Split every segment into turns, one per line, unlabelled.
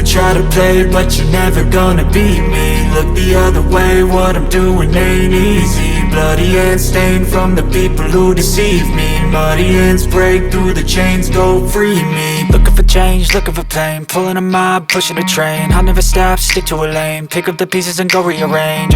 could try to play, but you're never gonna beat me. Look the other way, what I'm doing ain't easy. Bloody hands stained from the people who deceive me. Muddy hands break through the chains, go free me. Looking for change, looking for pain, pulling a mob, pushing a train. I'll never stop, stick to a lane, pick up the pieces and go rearrange.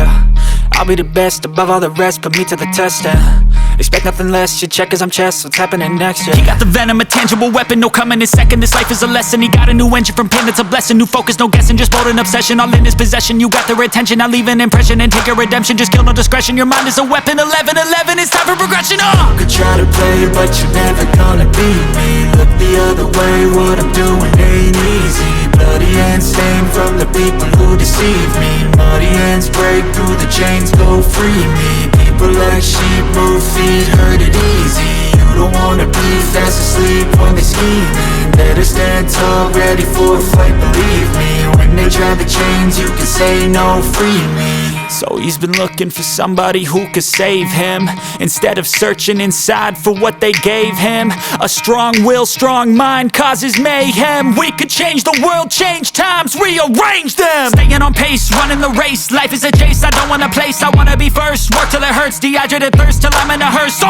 I'll be the best above all the rest, put me to the test and expect nothing less, your check is I'm chess, what's happening next, yeah. He got the venom, a tangible weapon, no coming in second. This life is a lesson, he got a new engine from pain, it's a blessing. New focus, no guessing, just bold and obsession, all in his possession. You got their attention, I'll leave an impression and take your redemption. Just kill, no discretion, your mind is a weapon. 11-11, it's time for progression, You could try to play, but you're never gonna beat me. Look the other way, what I'm doing ain't easy. Bloody hands stained from the people who deceive me. Muddy hands break through the chains, go free me. People like sheep move feet, hurt it easy. You don't wanna be fast asleep when they scheming. Better stand tall, ready for a fight, believe me. When they try the chains, you can say no, free me. So he's been looking for somebody who could save him, instead of searching inside for what they gave him. A strong will, strong mind causes mayhem. We could change the world, change times, rearrange them. Staying on pace, running the race. Life is a chase, I don't want a place. I wanna be first, work till it hurts. Dehydrated thirst till I'm in a hearse.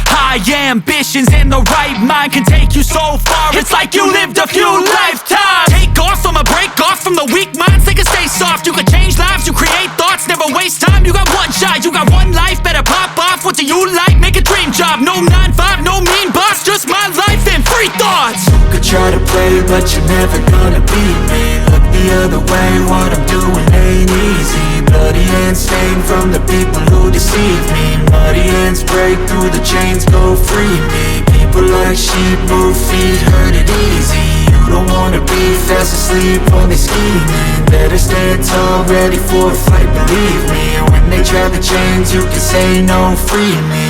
High ambitions and the right mind can take you so far. It's like you lived a few lifetimes. Take off from a break off from the weak minds. They can stay soft, you can change lives, you create thoughts. Never waste time, you got one shot, you got one life. Better pop off, what do you like? Make a dream job, no 9-5, no mean boss. Just my life and free thoughts. You could try to play, but you're never gonna beat me. Look the other way, what I'm doing ain't easy. Bloody hands stained from the people who deceive me. Muddy hands break through the chains, go free me. People like sheep move feet, hurt it easy. You don't wanna be fast asleep when they scheming. Better stand tall, ready for a fight, believe me. When they try the chains, you can say no, free me.